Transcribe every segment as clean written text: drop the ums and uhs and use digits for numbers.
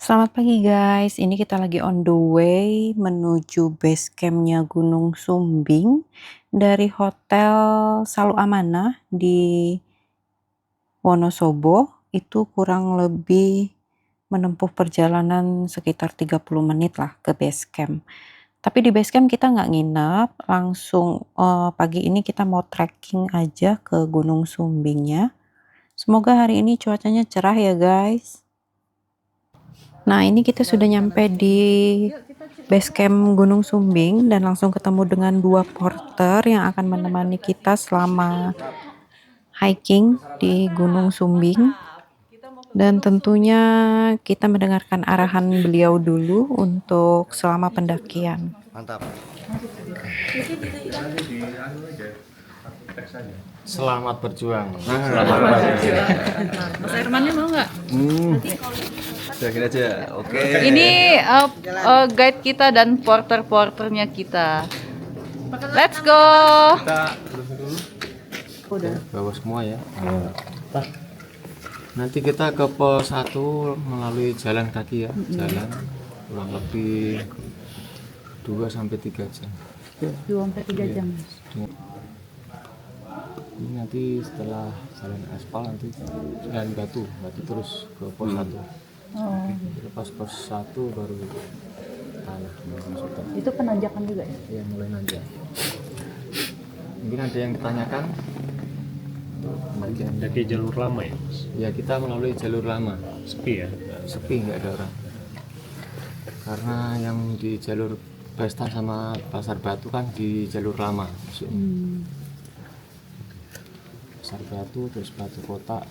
Selamat pagi guys, ini kita lagi on the way menuju base campnya Gunung Sumbing dari Hotel Salu Amanah di Wonosobo. Itu kurang lebih menempuh perjalanan sekitar 30 menit lah ke base camp. Tapi di base camp kita nggak nginep, langsung pagi ini kita mau trekking aja ke Gunung Sumbingnya. Semoga hari ini cuacanya cerah ya guys. Nah, ini kita sudah nyampe di base camp Gunung Sumbing dan langsung ketemu dengan dua porter yang akan menemani kita selama hiking di Gunung Sumbing. Dan tentunya kita mendengarkan arahan beliau dulu untuk selama pendakian. Mantap. Selamat berjuang. Mas Hermannya mau nggak? Yakin aja. Oke. Ini guide kita dan porter-porternya kita. Let's go. Udah bawa semua ya. Nanti kita ke pos 1 melalui jalan kaki ya. Jalan kurang lebih 2-3 jam. 2-3 jam. Ini nanti setelah jalan aspal nanti jalan batu terus ke pos 1. Lepas pos 1 baru tanah. Itu penanjakan juga ya? Ya mulai nanjak. Mungkin ada yang ditanyakan? Dari jalur lama ya, Mas? Ya kita melalui jalur lama. Sepi ya? Sepi, nggak ada orang. Karena yang di jalur Bestan sama Pasar Batu kan di jalur lama. Pasar Batu terus Batu Kota,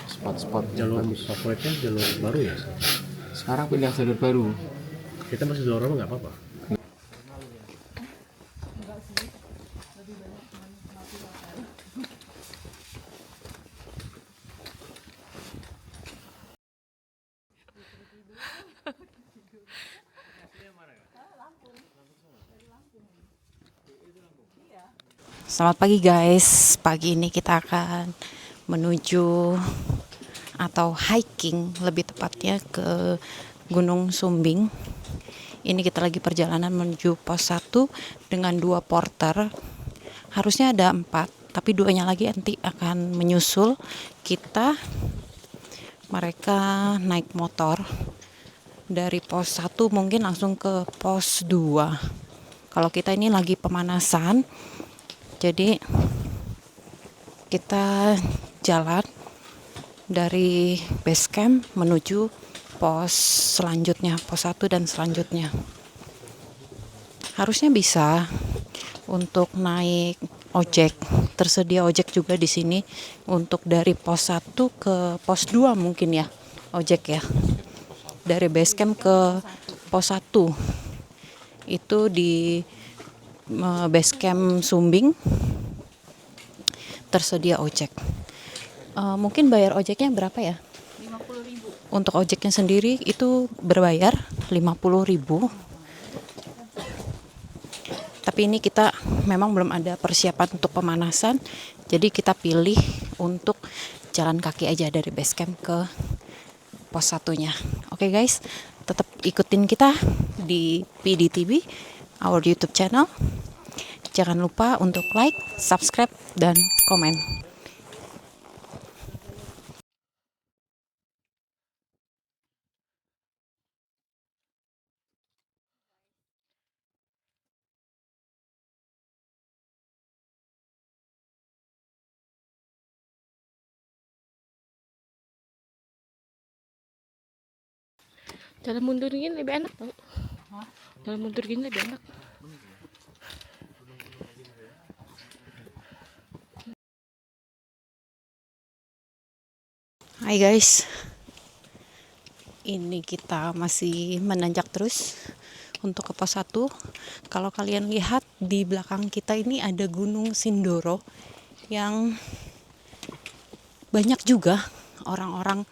spot-spot Jalur bagus. favoritnya jalur baru ya? Sekarang pindah jalur baru. Kita masih jalur lama nggak apa-apa? Selamat pagi guys, pagi ini kita akan menuju atau hiking lebih tepatnya ke Gunung Sumbing. Ini kita lagi perjalanan menuju pos 1 dengan 2 porter. Harusnya ada 4, tapi 2-nya lagi nanti akan menyusul kita. Mereka naik motor dari pos 1 mungkin langsung ke pos 2. Kalau kita ini lagi pemanasan, jadi kita jalan dari base camp menuju pos selanjutnya, pos 1 dan selanjutnya. Harusnya bisa untuk naik ojek. Tersedia ojek juga di sini untuk dari pos 1 ke pos 2 mungkin ya, ojek ya. Dari base camp ke pos 1. Itu di base camp Sumbing tersedia ojek. Mungkin bayar ojeknya berapa ya? 50.000. Untuk ojeknya sendiri itu berbayar 50.000. Tapi ini kita memang belum ada persiapan untuk pemanasan, jadi kita pilih untuk jalan kaki aja dari base camp ke pos 1-nya. Oke guys, tetap ikutin kita di PDTV, our YouTube channel. Jangan lupa untuk like, subscribe, dan komen. Jalan mundur gini lebih enak tau. Jalan mundur gini lebih enak. Hai guys, ini kita masih menanjak terus untuk ke pos 1. Kalau kalian lihat di belakang kita ini ada Gunung Sindoro yang banyak juga orang-orang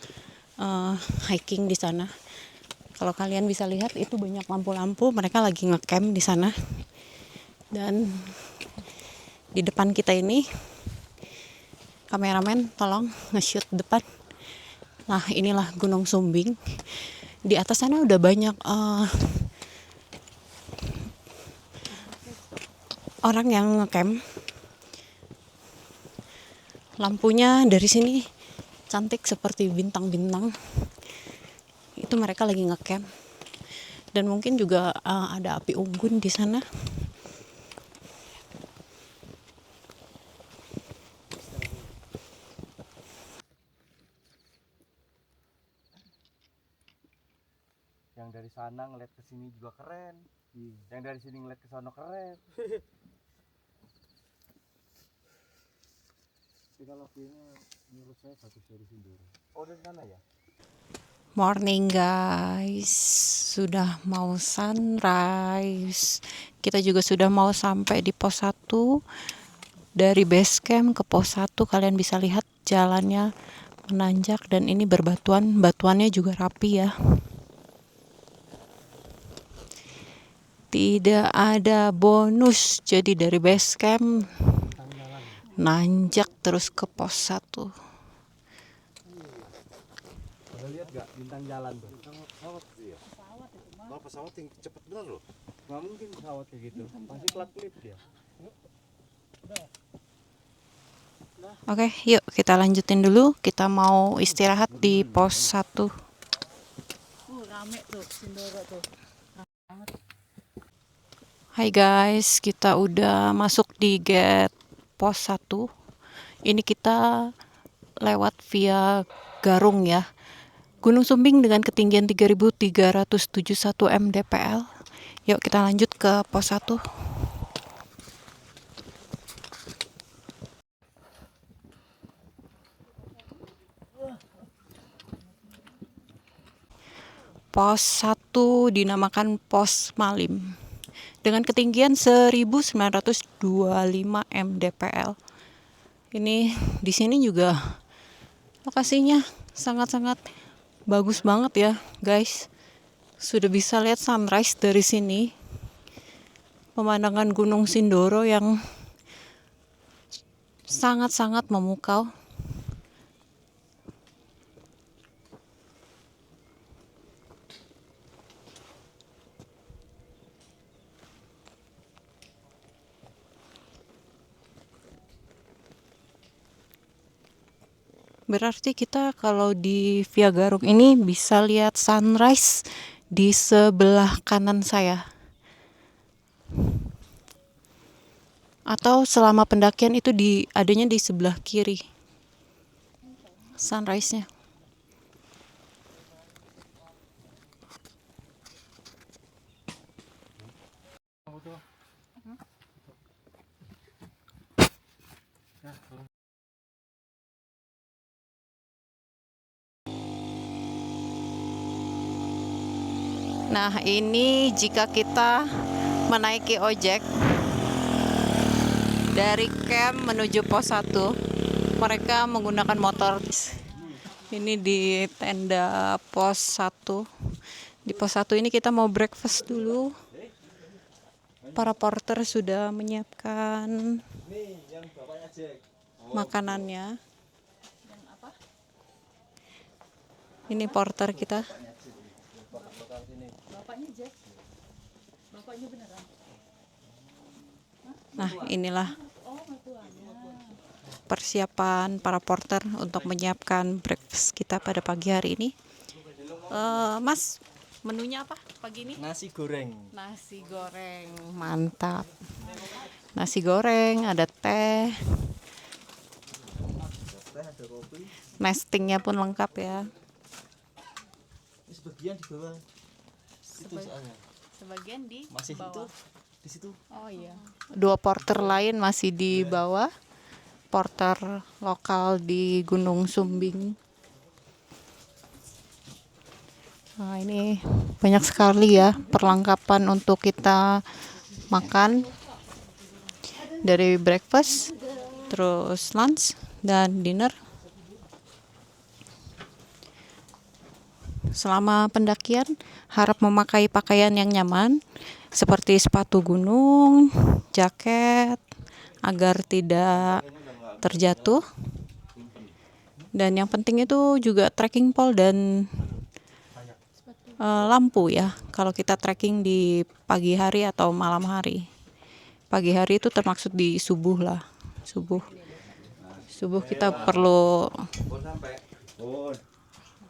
hiking di sana. Kalau kalian bisa lihat itu banyak lampu-lampu, mereka lagi ngecamp di sana. Dan di depan kita ini kameramen tolong nge-shoot depan. Nah, inilah Gunung Sumbing. Di atas sana udah banyak orang yang ngecamp. Lampunya dari sini cantik seperti bintang-bintang. Itu mereka lagi ngecamp. Dan mungkin juga ada api unggun di sana. Yang dari sana ngeliat ke sini juga keren. Yang dari sini ngeliat ke sana keren. Tapi kalau view-nya menurut saya bagus dari Sindoro. Oh, dari sana ya? Morning guys, sudah mau sunrise. Kita juga sudah mau sampai di pos 1. Dari base camp ke pos 1 kalian bisa lihat jalannya menanjak dan ini berbatuan. Batuannya juga rapi ya. Tidak ada bonus, jadi dari base camp nanjak terus ke pos 1. Udah lihat gak bintang jalan tuh? Pesawat sih ya. Kalau pesawat yang cepet bener loh. Nggak mungkin pesawat kayak gitu. Pasti plat klip dia. Oke, yuk kita lanjutin dulu. Kita mau istirahat di pos 1. Rame tuh Sindoro tuh. Hai guys, kita udah masuk di gate pos 1. Ini kita lewat via Garung ya. Gunung Sumbing dengan ketinggian 3.371 mdpl. Yuk kita lanjut ke pos 1. Pos 1 dinamakan Pos Malim dengan ketinggian 1925 mdpl. Ini di sini juga lokasinya sangat-sangat bagus banget ya, guys. Sudah bisa lihat sunrise dari sini. Pemandangan Gunung Sindoro yang sangat-sangat memukau. Berarti kita kalau di Via Garung ini bisa lihat sunrise di sebelah kanan saya. Atau selama pendakian itu adanya di sebelah kiri. Sunrise-nya. Nah, ini jika kita menaiki ojek dari camp menuju pos 1, mereka menggunakan motor. Ini di tenda pos 1. Di pos 1 ini kita mau breakfast dulu. Para porter sudah menyiapkan makanannya. Ini porter kita. Nah, inilah persiapan para porter untuk menyiapkan breakfast kita pada pagi hari ini. Mas, menunya apa pagi ini? Nasi goreng. Nasi goreng, mantap. Nasi goreng, ada teh. Ada kopi. Nestingnya pun lengkap ya. Ini sebagian di bawah. Itu soalnya. Sebagian di Masih bawah. itu di situ. Oh iya. 2 porter lain masih di bawah. Porter lokal di Gunung Sumbing. Nah, ini banyak sekali ya perlengkapan untuk kita makan. Dari breakfast, terus lunch dan dinner. Selama pendakian harap memakai pakaian yang nyaman seperti sepatu gunung, jaket agar tidak terjatuh. Dan yang penting itu juga trekking pole dan lampu ya. Kalau kita trekking di pagi hari atau malam hari. Pagi hari itu termaksud di subuh lah. Subuh kita perlu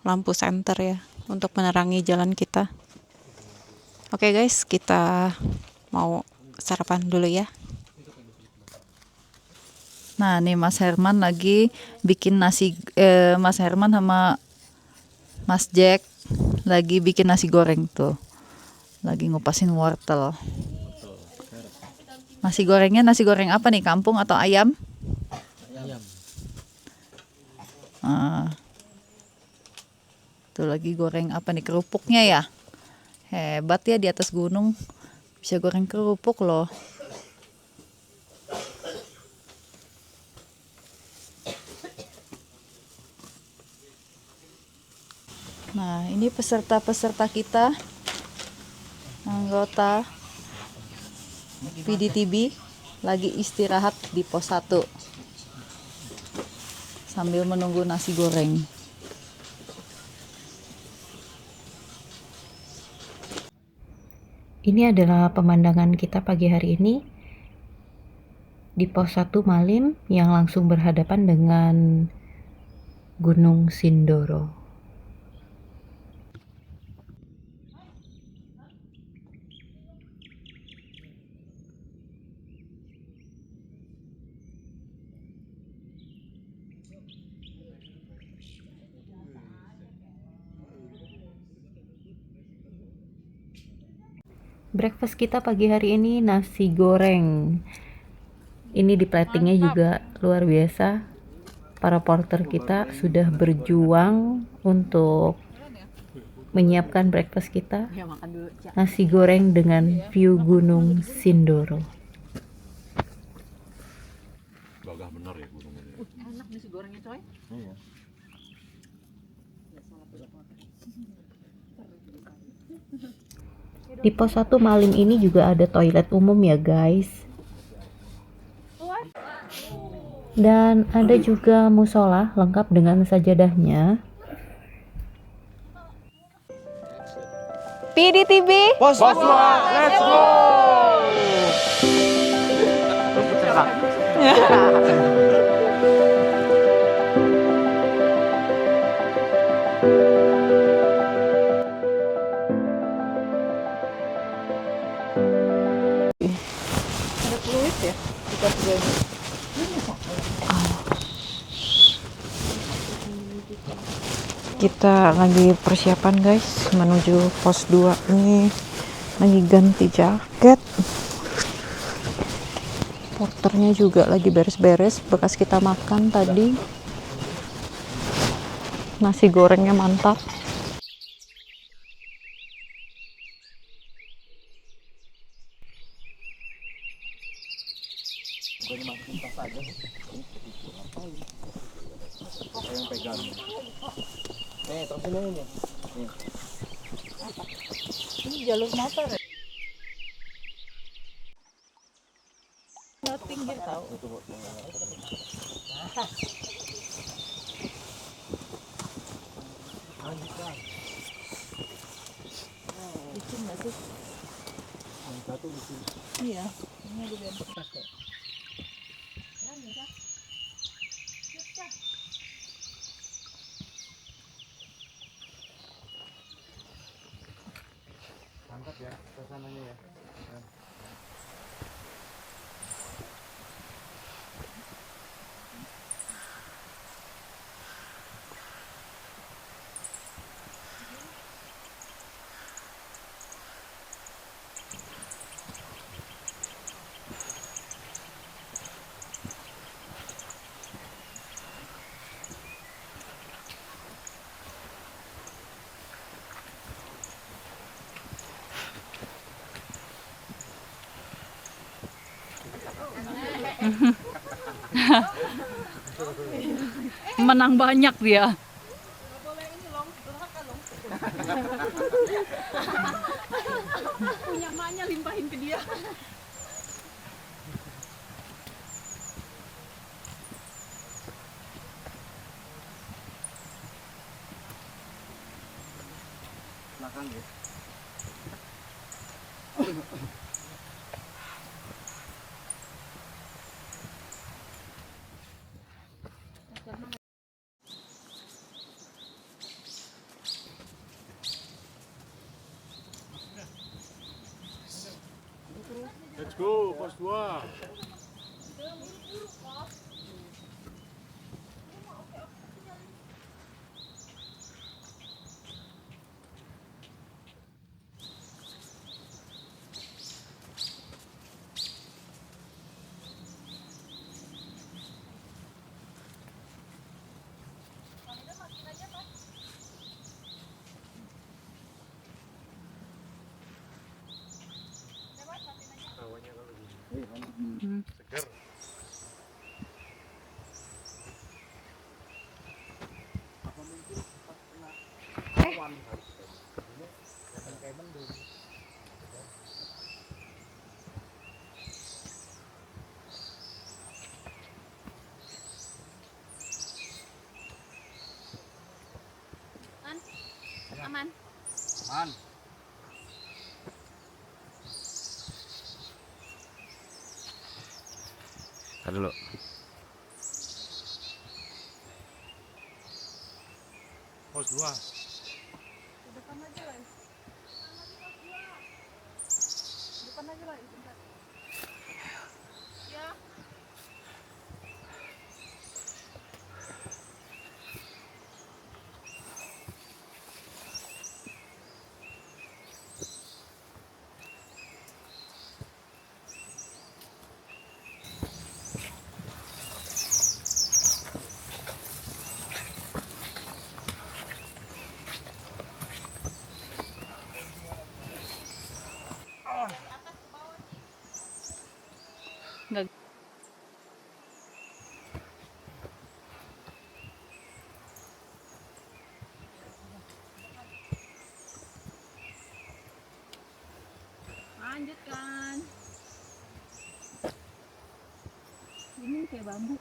lampu senter ya untuk menerangi jalan kita. Oke guys, kita mau sarapan dulu ya. Nah, nih Mas Herman lagi bikin nasi, Mas Herman sama Mas Jack lagi bikin nasi goreng tuh. Lagi ngupasin wortel. Nasi gorengnya nasi goreng apa nih? Kampung atau ayam? Ayam. Tuh lagi goreng apa nih? Kerupuknya ya? Hebat ya, di atas gunung bisa goreng kerupuk loh. Nah, ini peserta-peserta kita, anggota PDTB lagi istirahat di pos 1 sambil menunggu nasi goreng. Ini adalah pemandangan kita pagi hari ini di pos 1 Malim yang langsung berhadapan dengan Gunung Sindoro. Breakfast kita pagi hari ini nasi goreng. Ini di platingnya juga luar biasa. Para porter kita sudah berjuang untuk menyiapkan breakfast kita. Nasi goreng dengan view Gunung Sindoro. Gagah bener ya gunungnya. Enak nasi gorengnya coy. Iya. Di pos 1 Malim ini juga ada toilet umum ya guys. Dan ada juga musola lengkap dengan sajadahnya. PDTB Pos 2, let's go! Ada fluid ya? Kita juga kita lagi persiapan guys menuju pos 2 nih, lagi ganti jaket. Porternya juga lagi beres-beres bekas kita makan tadi. Nasi gorengnya mantap. ini jalur motor ya? Nggak pinggir tahu. Licin nggak sih? Iya, ini ada bentuk. Mantap ya suasananya ya. Menang banyak dia. Punya emaknya limpahin ke dia. belakang ya. Let's go, pos 2. Seger. Aman. Man. Tar dulu. Pos 2. Nggak. Lanjutkan. Ini kayak bambu.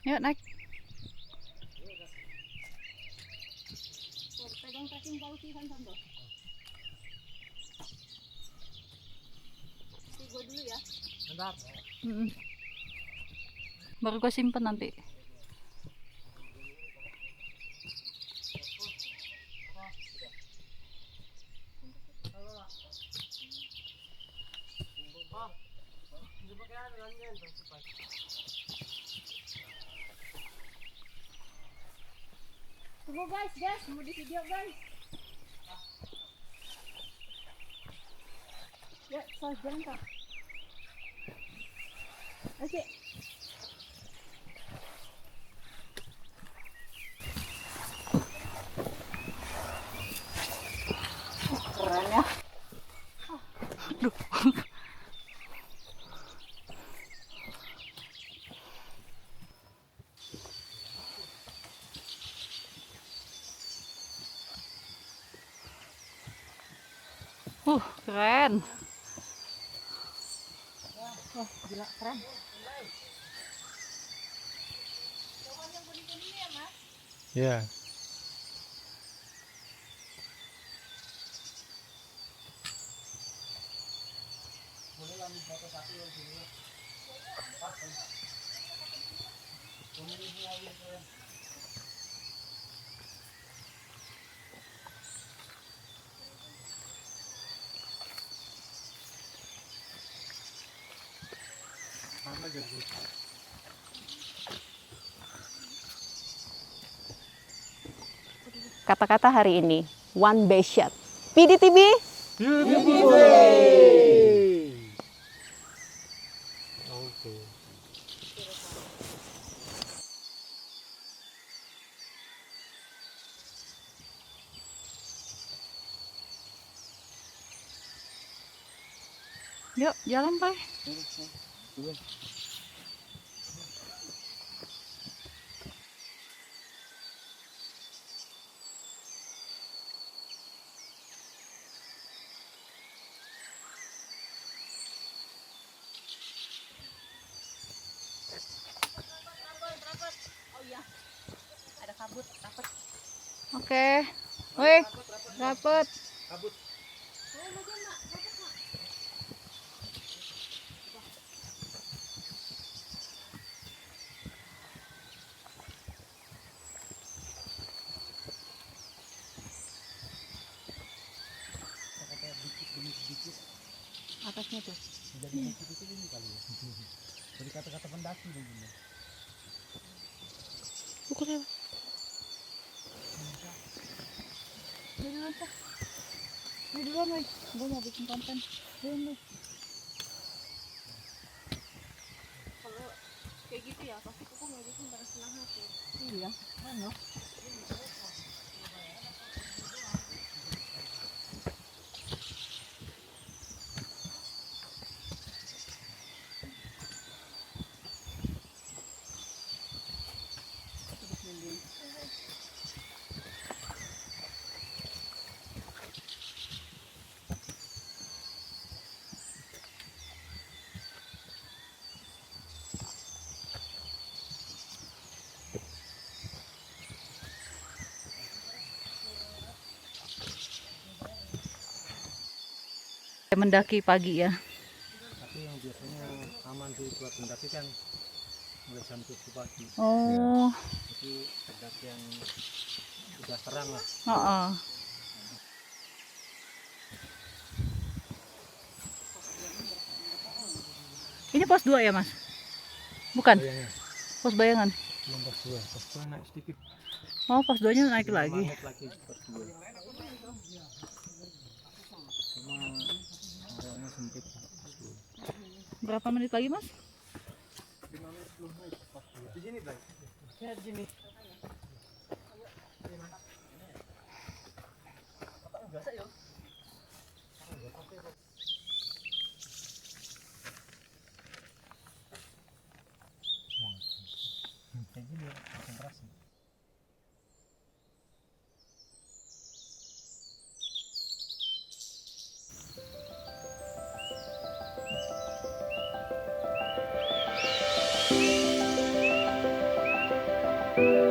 Yuk naik. Pegang kaki bau sih kan Sando. Gue dulu ya. Mm-mm. Baru gue simpen nanti. Tunggu guys, mau di video guys. Ya, sos jalan kak. Oke. Keren ya. Keren. Wah, gila keren. Ya. Kata-kata hari ini, one base shot. PDTB. Oke. Yuk jalan Pak. Oke. Wih, dapet. Atasnya tuh. Jadi kata-kata pendaki begini. Bukan ya. Ini duluan, Pak. Ini duluan, Wih. Gue mau bikin konten. Duluan, Wih. Kalau kayak gitu ya pasti aku ngeditnya pada senang hati. Iya, mana? Mendaki pagi ya. Tapi yang biasanya aman sih buat mendaki kan mulai jam 7 pagi. Oh, Jadi pendaki yang udah terang lah. heeh. Ini pos 2 ya, Mas? Bukan? Bayangnya Pos bayangan. belum pos 2. Pos 2 naik sedikit. Oh, pos 2-nya naik 5 lagi. menit lagi pos 2. Cuma areanya sempit. Pos 2. Berapa menit lagi, Mas? Di sini, Bang. Ya, di sini. Kayak gini konsentrasi. Thank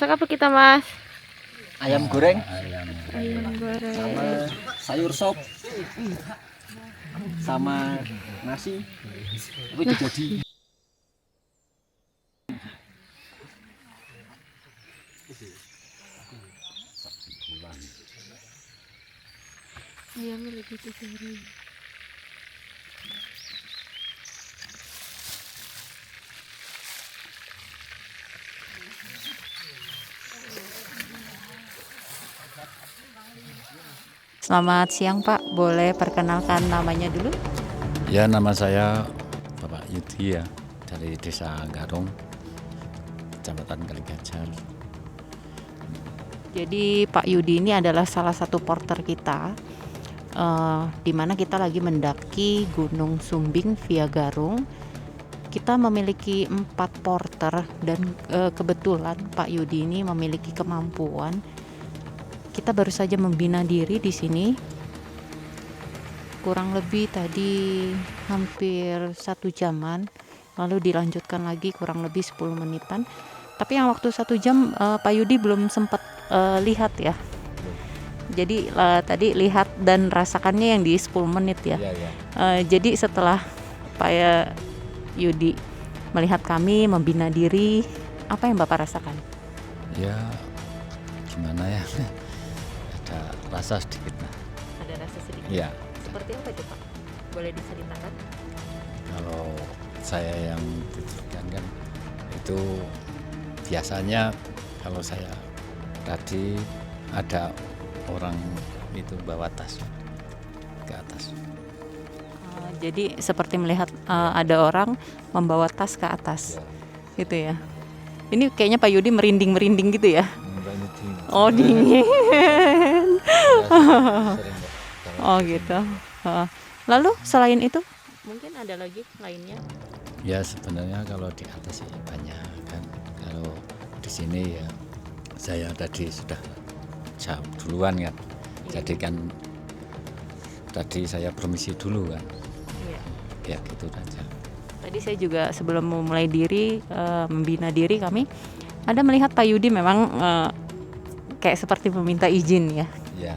Masak apa kita, Mas? Ayam goreng Ayam goreng. sama sayur sop sama nasi. Itu udah jadi. Ayamnya lagi digoreng. Selamat siang Pak, boleh perkenalkan namanya dulu? Ya, nama saya Bapak Yudi ya, dari Desa Garung, Kecamatan Kaligajar. Jadi Pak Yudi ini adalah salah satu porter kita, di mana kita lagi mendaki Gunung Sumbing via Garung. Kita memiliki 4 porter dan kebetulan Pak Yudi ini memiliki kemampuan. Kita baru saja membina diri di sini. Kurang lebih tadi hampir 1 jaman, lalu dilanjutkan lagi kurang lebih 10 menitan. Tapi yang waktu 1 jam Pak Yudi belum sempat lihat ya. Jadi tadi lihat dan rasakannya yang di 10 menit ya. Jadi setelah Pak Yudi melihat kami membina diri, apa yang Bapak rasakan? Ya, gimana ya? Ada rasa sedikit. Ada rasa sedikit. Ya, Seperti apa itu Pak? Boleh diceritakan? kalau saya yang diteruskan kan itu biasanya kalau saya tadi ada orang itu bawa tas ke atas. Jadi seperti melihat ada orang membawa tas ke atas, gitu ya. Ini kayaknya Pak Yudi merinding-merinding gitu ya. Oh dingin. Oh gitu. Lalu selain itu mungkin ada lagi lainnya? Ya sebenarnya kalau di atas ya banyak kan. Kalau di sini ya saya tadi sudah jauh duluan kan. Jadi kan tadi saya permisi dulu kan. Iya. Ya gitu saja. Tadi saya juga sebelum memulai membina diri kami ada melihat Pak Yudi memang kayak seperti meminta izin ya. Ya.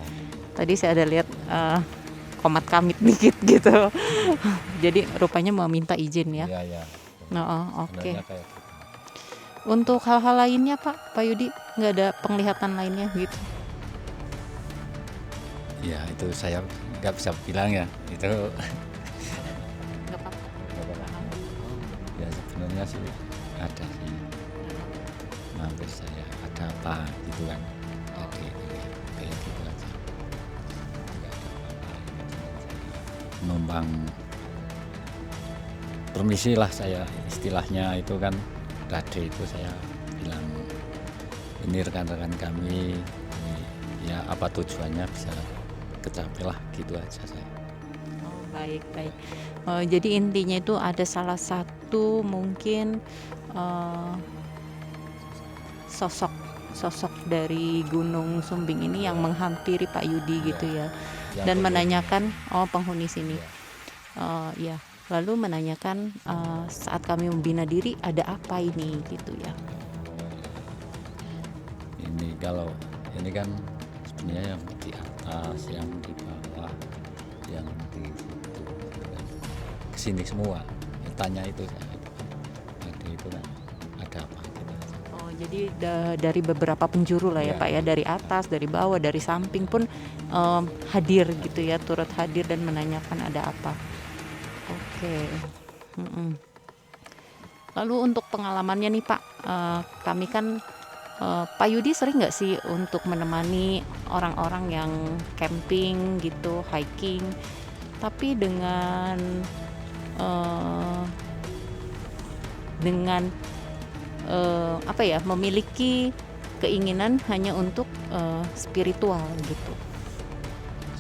Tadi saya ada lihat komat kamit dikit gitu. Jadi rupanya meminta izin ya. Iya, ya. Oke. Sebenarnya kayak gitu. Untuk hal-hal lainnya Pak Yudi nggak ada penglihatan lainnya gitu? Ya itu saya nggak bisa bilang ya. Itu Nggak apa-apa. ya sebenarnya sih ada sih. Mampir saya ada apa gitu kan. Jadi kayak gitu aja. Nggak ada apa-apa. Numpang permisi lah saya istilahnya itu kan tadi itu saya bilang ini rekan-rekan kami ini, ya apa tujuannya bisa kecapai lah gitu aja saya. Oh, baik. Jadi intinya itu ada salah satu mungkin sosok dari Gunung Sumbing ini yang menghampiri Pak Yudi gitu ya. Dan menanyakan penghuni sini. Ya. Lalu menanyakan saat kami membina diri ada apa ini gitu ya. Ini kalau ini kan sebenarnya yang di atas, yang di bawah, yang di situ gitu kan. Kesini semua. Ya, tanya itu tadi itu kan ada apa gitu. Oh, jadi dari beberapa penjuru lah ya Ya. Pak ya, dari atas, dari bawah, dari samping pun hadir gitu ya, turut hadir dan menanyakan ada apa. Oke. Lalu untuk pengalamannya nih Pak, kami kan Pak Yudi sering nggak sih untuk menemani orang-orang yang camping gitu, hiking, tapi dengan apa ya, memiliki keinginan hanya untuk spiritual gitu.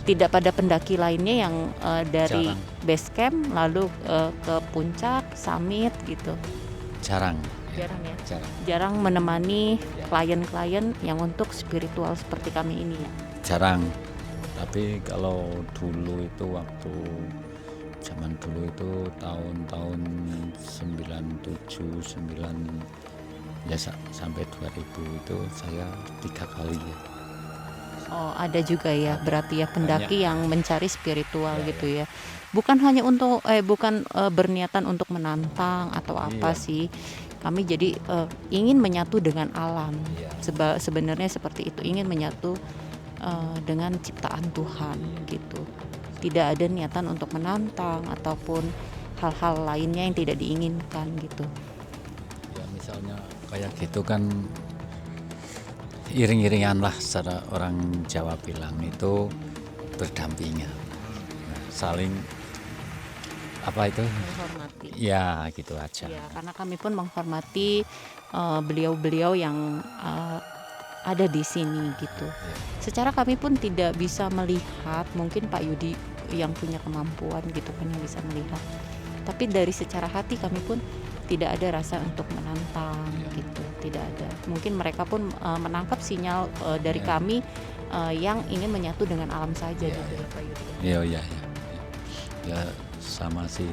Tidak pada pendaki lainnya yang dari Jarang. base camp lalu ke puncak, summit gitu. Jarang. Jarang ya. Jarang. Menemani Ya. klien-klien yang untuk spiritual seperti kami ini ya. Jarang. Tapi kalau dulu itu waktu zaman dulu itu tahun-tahun 97, Ya sampai 2000 itu saya 3 kali ya. Oh, ada juga ya, berarti ya pendaki yang mencari spiritual Ya, gitu ya. Bukan hanya untuk bukan berniatan untuk menantang atau apa Iya. sih. Kami jadi ingin menyatu dengan alam. Iya. Sebenarnya seperti itu, ingin menyatu dengan ciptaan Tuhan gitu. Tidak ada niatan untuk menantang ataupun hal-hal lainnya yang tidak diinginkan gitu. Ya misalnya kayak gitu kan iring-iringan lah, secara orang Jawa bilang itu berdampingan. Nah, saling apa itu? Menghormati. Ya gitu aja. Ya, karena kami pun menghormati beliau-beliau yang ada di sini gitu. Secara kami pun tidak bisa melihat, mungkin Pak Yudi yang punya kemampuan gitu kan yang bisa melihat. Tapi dari secara hati kami pun tidak ada rasa untuk menantang gitu, tidak ada. Mungkin mereka pun menangkap sinyal dari kami yang ingin menyatu dengan alam saja gitu ya Pak Yudi. Iya. Ya sama sih.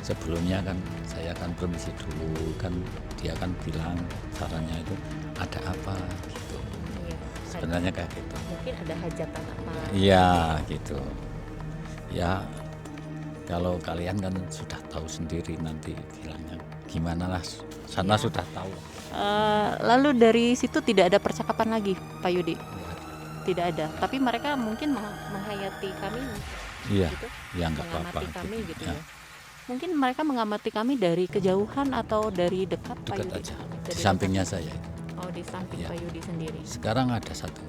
Sebelumnya kan saya kan permisi dulu, kan dia kan bilang sarannya itu ada apa gitu. Sebenarnya kayak gitu. Mungkin ada hajatan apa? Iya gitu. Ya kalau kalian kan sudah tahu sendiri nanti bilangnya gimana lah, sana sudah tahu. Lalu dari situ tidak ada percakapan lagi Pak Yudi? Tidak ada. Tapi mereka mungkin menghayati kami. Iya, Gitu? ya nggak apa-apa. Mengamati kami gitu Ya, ya. Mungkin mereka mengamati kami dari kejauhan atau dari dekat Pak dekat Yudi? aja. Dari Di sampingnya dekat. saya. Oh, di samping Ya. Pak Yudi sendiri. Sekarang ada satu.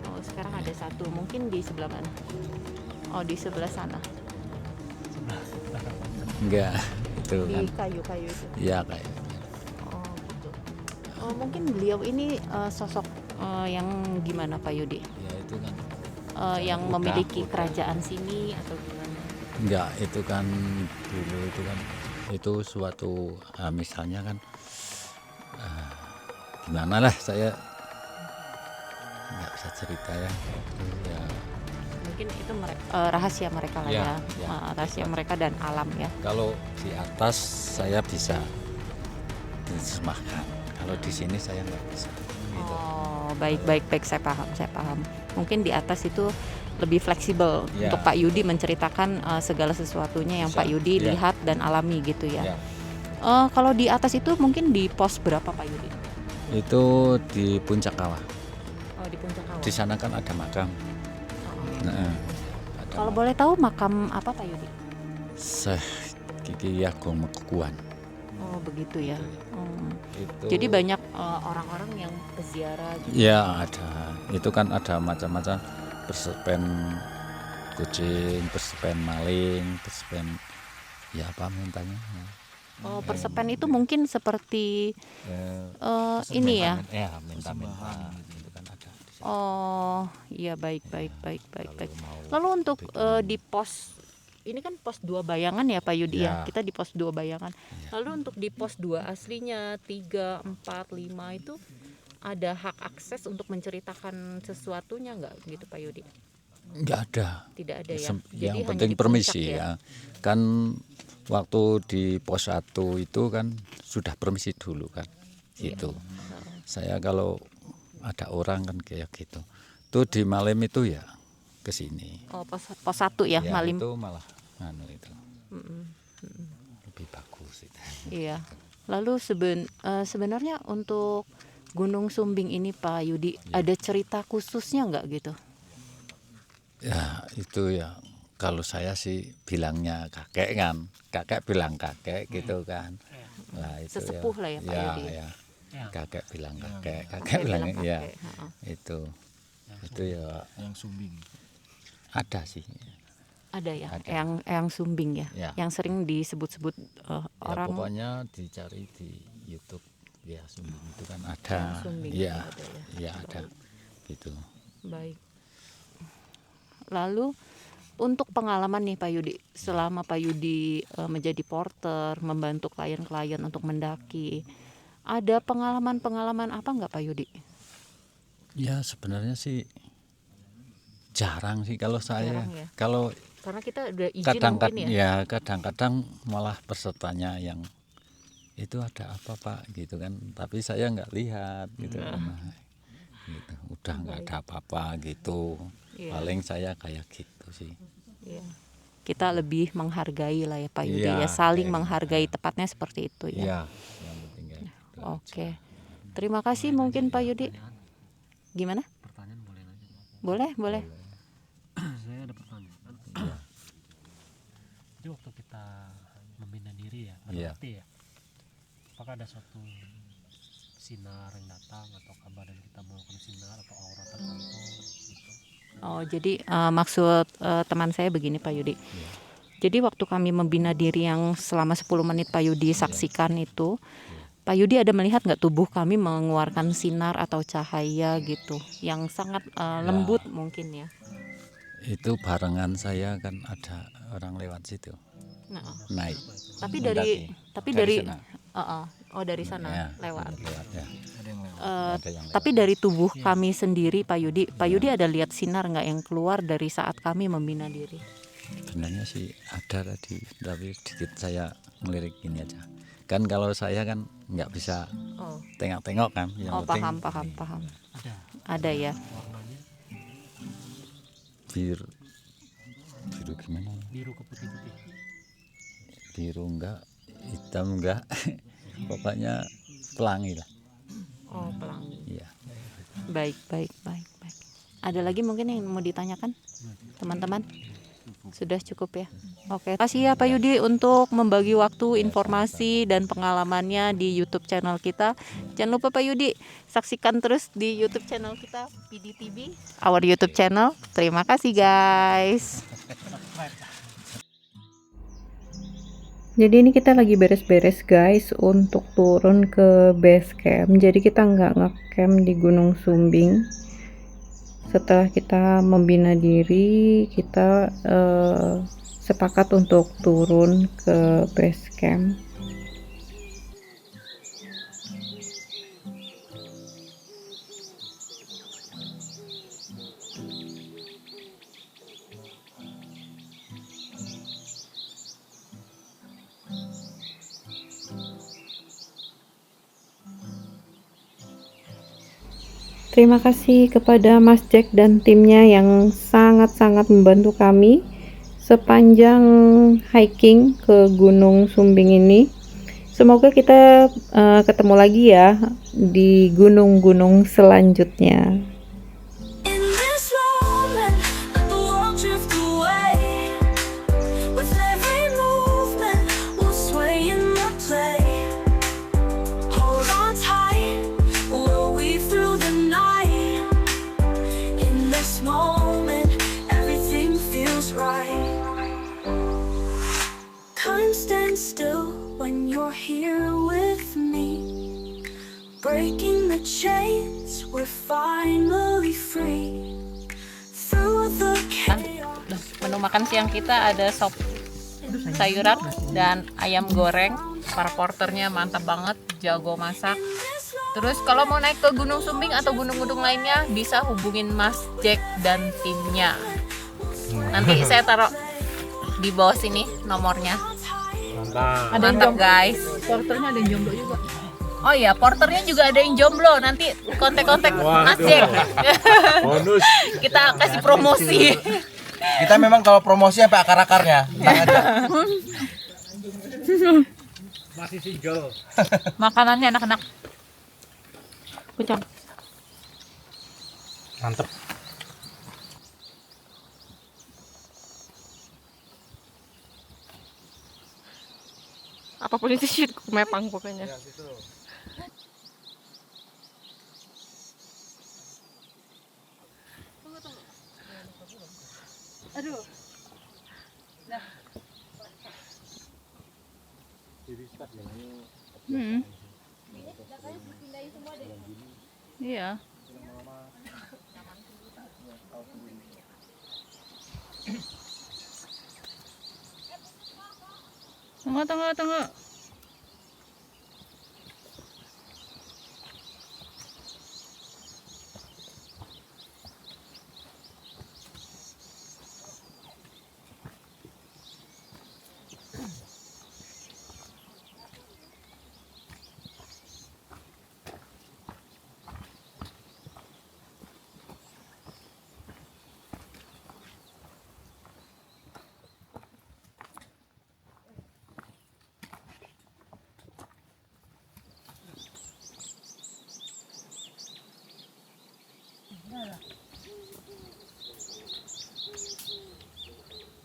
Oh, sekarang ada satu. Mungkin di sebelah mana? Oh, di sebelah sana. Enggak, itu kan. Di kayu-kayu itu. Ya kayak. Oh, gitu. Oh, mungkin beliau ini sosok yang gimana Pak Yudi? Ya itu kan. Yang Udah, memiliki udah. kerajaan sini atau gimana? Enggak, itu kan dulu itu kan itu suatu misalnya kan gimana lah saya nggak bisa cerita ya. Ya Mungkin itu rahasia mereka lah Ya, ya, ya. rahasia mereka dan alam ya. kalau di atas saya bisa diterjemahkan, kalau di sini saya nggak bisa. Gitu. Oh, baik, saya paham. Mungkin di atas itu lebih fleksibel Ya. untuk Pak Yudi menceritakan segala sesuatunya yang Bisa, Pak Yudi ya. lihat dan alami gitu ya. Ya. Kalau di atas itu mungkin di pos berapa Pak Yudi? Itu di puncak kawah. Oh, di puncak kawah. Di sana kan ada makam. Oh. Nah, ada Kalau boleh tahu makam apa Pak Yudi? Syekh Kiki Agung Mekukuan. Oh, begitu ya. Itu. Jadi banyak orang-orang yang peziarah gitu. Ya ada. Itu kan ada macam-macam, persepen kucing, persepen maling, persepen ya apa mintanya. Oh, persepen itu mungkin seperti ini ya. Ya minta-minta itu kan ada. Oh, iya baik. Kalau mau Lalu untuk di pos ini kan pos 2 bayangan ya Pak Yudi ya. Ya. Kita di pos 2 bayangan. Lalu untuk di pos 2 aslinya 3, 4, 5 itu ada hak akses untuk menceritakan sesuatunya nggak gitu Pak Yudi? nggak ada. Tidak ada ya. Yang Jadi hanya penting di puncak permisi ya. Kan waktu di pos 1 itu kan sudah permisi dulu kan. Gitu. Saya kalau ada orang kan kayak gitu. Tuh di Malim itu ya ke sini. Oh, pos 1 ya, Malim. Itu malah itu. Lebih bagus itu. Iya. Lalu sebenarnya untuk Gunung Sumbing ini Pak Yudi ada cerita khususnya nggak gitu? Ya itu ya kalau saya sih bilangnya kakek kan, kakek bilang kakek gitu kan. Lah itu Sesepuh lah ya Pak Yudi. Ya. Kakek bilang kakek bilang bilang ya. kakek, heeh. Itu ya Yang Sumbing. ada sih. Ada ya, Ada. Eyang Sumbing ya, Ya. yang sering disebut-sebut Ya, orang. pokoknya dicari di YouTube ya Sumbing itu kan ada. Eyang Sumbing Iya. ada ya. Iya ada. Gitu. Baik. Lalu untuk pengalaman nih Pak Yudi, selama Pak Yudi menjadi porter, membantu klien-klien untuk mendaki, ada pengalaman-pengalaman apa nggak Pak Yudi? Ya sebenarnya sih jarang sih kalau saya. Jarang ya? Kalau Karena kita udah izin kadang-kadang mungkin ya. kadang-kadang malah pesertanya yang itu ada apa Pak gitu kan, tapi saya nggak lihat gitu. Nah, gitu. Udah nggak ada apa-apa gitu. Iya. Paling saya kayak gitu sih. Iya. Kita lebih menghargai lah ya Pak Yudi Iya, ya, saling kayak menghargai, gitu. tepatnya seperti itu ya. Iya, yang penting kayak gitu. Oke. Terima kasih mungkin Pak Yudi. Gimana? Pertanyaan boleh nanya? Boleh, boleh. Saya ada pertanyaan. Jadi waktu kita membina diri ya, Iya. berarti ya, apakah ada suatu sinar yang datang atau badan kita melakukan sinar atau aura tertentu gitu? Oh, jadi maksud teman saya begini Pak Yudi. Jadi waktu kami membina diri yang selama 10 menit Pak Yudi saksikan itu, Pak Yudi ada melihat nggak tubuh kami mengeluarkan sinar atau cahaya gitu, yang sangat lembut mungkin ya. Itu barengan saya kan ada orang lewat situ Nah, naik. tapi Mendaki. dari sana. oh dari sana Ya, lewat. ya. Ada yang lewat. Ada yang lewat. Tapi dari tubuh kami sendiri Pak Yudi ada lihat sinar nggak yang keluar dari saat kami membina diri? Sebenarnya sih ada tadi, tapi sedikit saya ngelirik gini aja. Kan kalau saya kan nggak bisa Oh, tengok-tengok kan. Yang penting paham. Ada Ada ya. warnanya biru gimana? biru ke putih-putih. Biru enggak, hitam enggak. Pokoknya pelangi lah. Oh, pelangi. Iya. Baik. Ada lagi mungkin yang mau ditanyakan, teman-teman? Sudah cukup ya. Oke, terima kasih ya Pak Yudi untuk membagi waktu, informasi dan pengalamannya di YouTube channel kita. Jangan lupa Pak Yudi saksikan terus di YouTube channel kita PDTV, our YouTube channel. Terima kasih guys. Jadi ini kita lagi beres-beres guys untuk turun ke base camp. Jadi kita nggak ngecamp di Gunung Sumbing. Setelah kita membina diri, kita sepakat untuk turun ke base camp. Terima kasih kepada Mas Jack dan timnya yang sangat-sangat membantu kami sepanjang hiking ke Gunung Sumbing ini. Semoga kita ketemu lagi ya di gunung-gunung selanjutnya. In this moment, let the world drift away. With every movement, we'll sway in the play. Hold on tight, we'll weave through the night. In this moment, everything feels right. Time stands still when you're here with me. Breaking the chains, we're finally free. Through the chaos. Menu makan siang kita ada sop sayuran dan ayam goreng. Para porternya mantap banget, jago masak. Terus kalau mau naik ke Gunung Sumbing atau gunung-gunung lainnya bisa hubungin Mas Jack dan timnya. Nanti saya taruh di bawah sini nomornya. Mantap guys. Porternya ada yang jomblo juga. Oh iya, porternya juga ada yang jomblo. Nanti kontak-kontak Mas Jack. Bonus. Kita kasih promosi. Kita memang kalau promosi sampai akar-akarnya. Tenang aja. Masih single. Makanannya anak-anak. Kucang. Mantep. Apapun itu shit, mepang pokoknya. Aduh. Iya. Tunggu.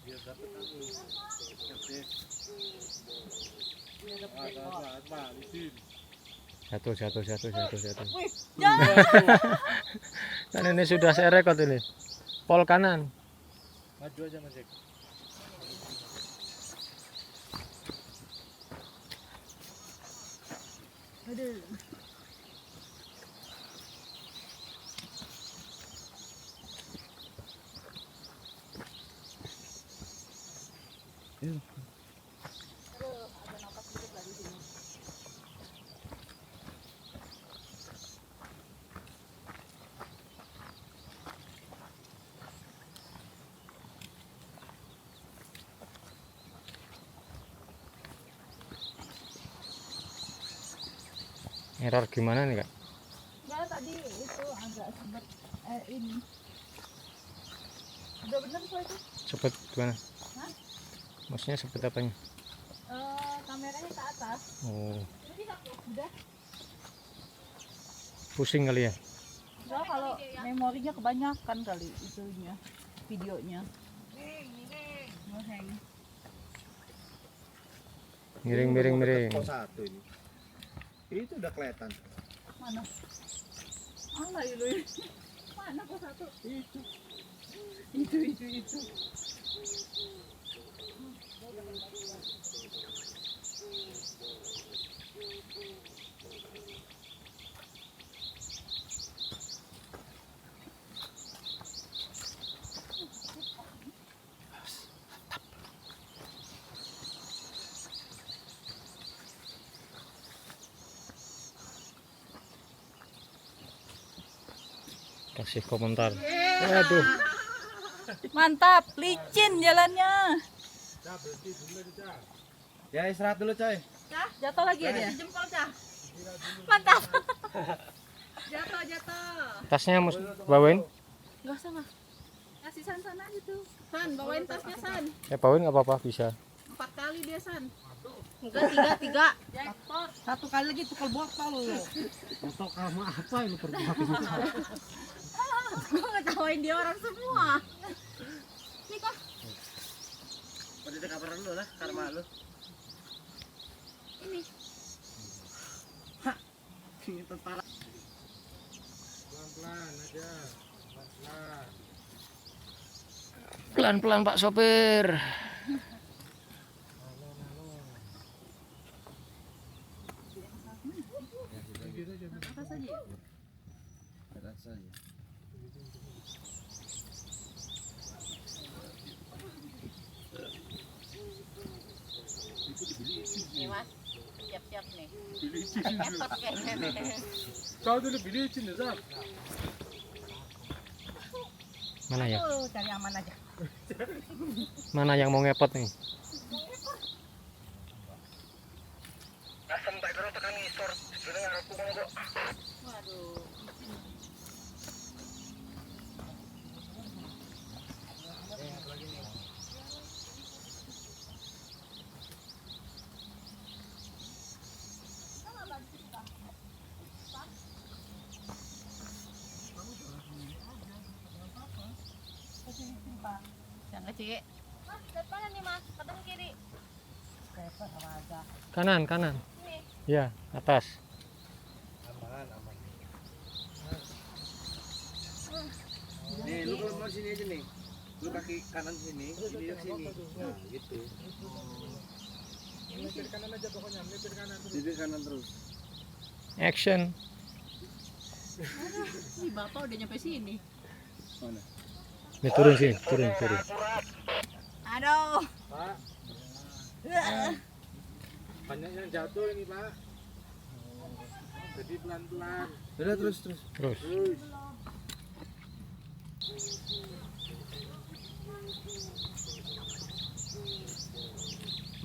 Biar dapat aku. Ketik. Balikin. Jatuh. Kan ini sudah saya rekod ini. Pol kanan. Maju aja Mas Jack. Error gimana nih, Kak? Enggak, tadi itu agak sebet ini. Udah bener kok itu. Cepet gimana? Maksudnya cepet apanya? Kameranya ke atas. Oh, Udah. pusing kali ya? Enggak, kalau memorinya kebanyakan kali itunya, videonya. Ngeheng. Miring. Pos 1 ini. Itu udah kelihatan. Mana? Mana itu? Mana kok satu? Itu. Kasih komentar. Aduh, Mantap, licin jalannya. Ya istirahat dulu coy. Jatuh lagi ya dia? Jempol cah. Mantap. Jatuh. tasnya mus bawain? Enggak usah mah. Kasih San sana gitu. San, bawain tasnya San. Bawain nggak apa-apa, bisa. 4 kali dia San. Enggak, 3. Satu kali lagi tukul botol lu. Untuk kamu apa yang lu perbuat? Gue ngetawain dia orang semua. Nih kok. Udah di kamar lu lah, karma lu. Ini. Ini tentara. Pelan-pelan aja. Pelan-pelan. Pelan-pelan Pak sopir. Berat saja. Nih Mas. Siap-siap nih. Epot kayaknya nih. Kau dulu bilicin ya, Zak. Mana ya? Cari aman aja. Mana yang mau ngepot nih? Asam tak kira tekan ngisor. Sudah ngarep kok. Waduh. Yang kecil. Mas, depan nih Mas, kadang kiri. Kanan. Ya, atas. Aman. Nih, lu kalau mau sini aja nih. Lu kaki kanan sini, sini ke sini. Nah, gitu. Melipir kanan aja pokoknya, melipir kanan terus. Jadi kanan terus. Action. Ih, Bapak udah nyampe sini. Mana? Nih turun sini, turun. Aduh. Pak. Banyak yang jatuh ini, Pak. Jadi pelan-pelan. Udah terus. Terus. Terus.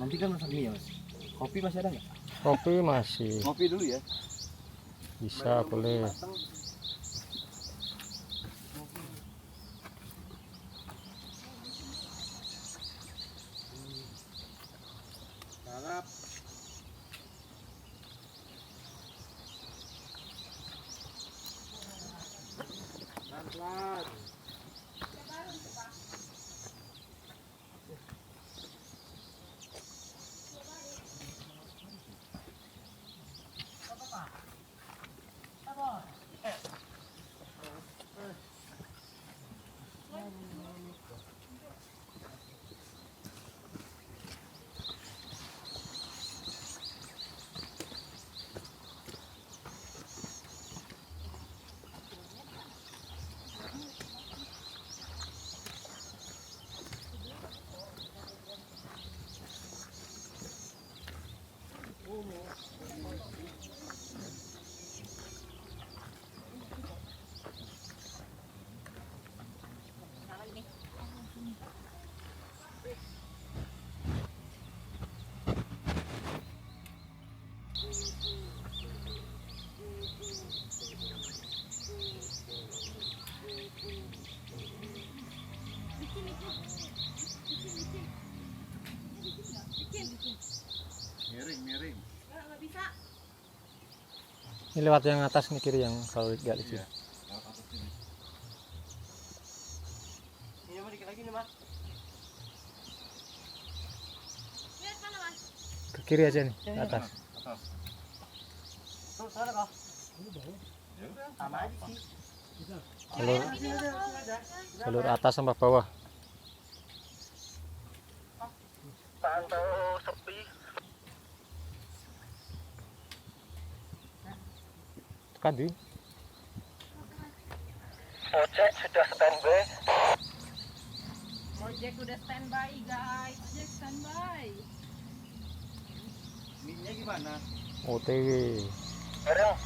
Nanti kan masak mie ya, Mas. Kopi masih ada nggak? Kopi masih Kopi dulu ya. bisa, boleh. Balap. Miring. Ini lewat yang atas nih, kiri yang kalau lihat itu. Ini mah dikit lagi nih, Mas. Ke kiri aja nih, ke atas. Tuh, sana kok. Sama aja sih. Jalur atas sama bawah. Pantau sepi. Tekan di. Ojek sudah standby. Ojek udah standby guys. Ojek standby. Minyak gimana? OTW. Bareng.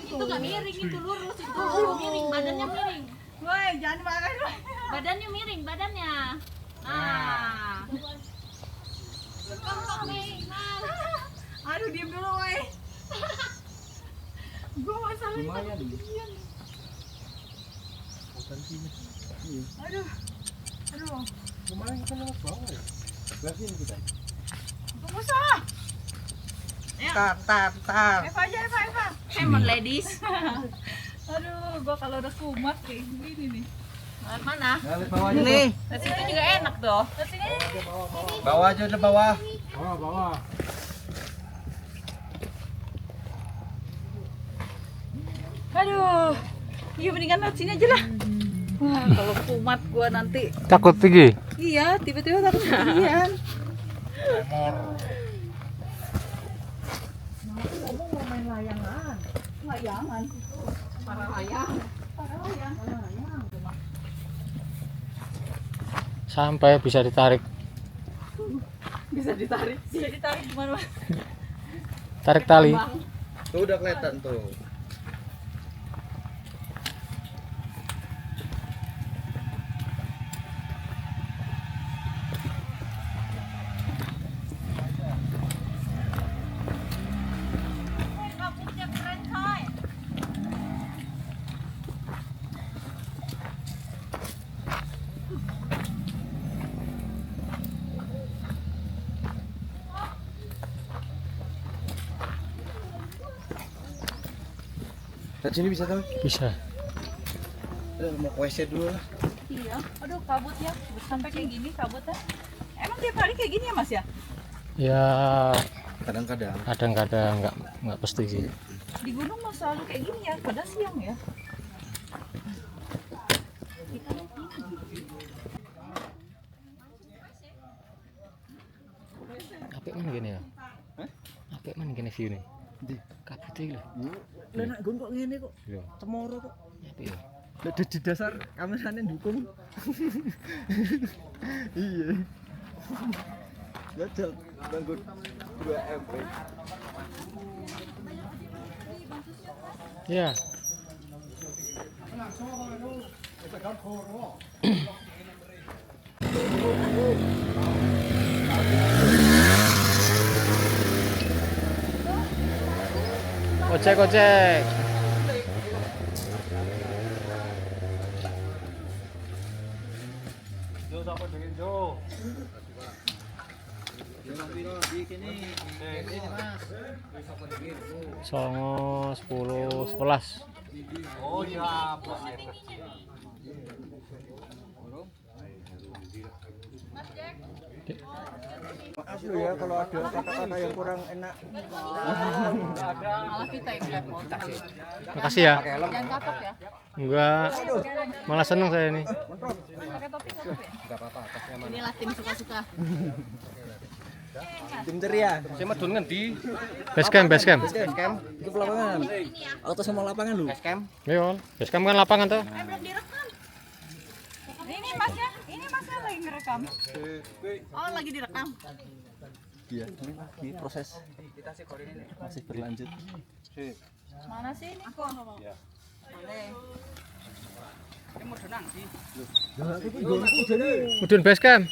Itu nggak miring, itu lurus, itu miring, badannya miring. Woi, jangan marah. Badannya miring, badannya. Nah. Aduh, diem dulu, woi. Gue masalahnya Lumayan. Aduh. Kemarin kita lewat bawah ya. Berarti ini kita. Gak usah. Tar. Eva. Hemon ladies. Aduh, gua kalau udah kumat kayak gini nih. Mana? Lewat bawah aja. Nih, Lihat situ juga enak tuh. bawah aja udah bawah. Bawah. Aduh, iya mendingan lewat sini aja lah. Wah, kalau kumat gua nanti. Takut tinggi. Iya, tiba-tiba takut ketinggian. Kamu mau main layangan? Layangan? Para layang. Sampai bisa ditarik. Bisa ditarik gimana? Tarik tali. Tuh udah kelihatan tuh. Rambutnya keren coy. Dari sini bisa tahu? Bisa. Udah mau ke WC dulu lah. Iya. Aduh, kabutnya sampai kayak gini kabutnya. Emang tiap hari kayak gini ya, Mas ya? Ya Kadang-kadang. kadang-kadang nggak pasti sih. Di gunung mah selalu kayak gini ya, pada siang ya. Apik mana gini ya? Apik mana gini view nih? Kabut iki lho. Lah nek nggon kok ngene kok. Lho, Cemoro kok. apik ya. Lah di dasar kamerane dukung. Iya. Jajal nganggo 2 MP. Iya. Ojek, ojek. Songo 10 11. Oh iya, Maaf lu ya kalau ada kata-kata yang kurang enak. Malah kita yang belepotan. Makasih ya. Jangan kapok ya. Enggak. Malah seneng saya ini. Pakai topi nggak apa-apa. Inilah tim suka-suka. Tim ceria. Saya medun ngendi? Base camp, base camp. Base camp. Itu lapangan. Auto sama lapangan lu. Base camp. Ayo, base camp kan lapangan tuh. Belum direkam. Ini masnya lagi ngerekam. Oh, lagi direkam. Iya, ini proses masih berlanjut. Mana sih ini? Aku ngomong. Ya. Mudun base camp.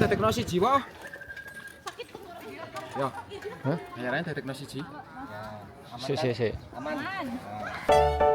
Tetek no siji wae. Yo. Hah? Bayarane tetek no siji. Si. Aman.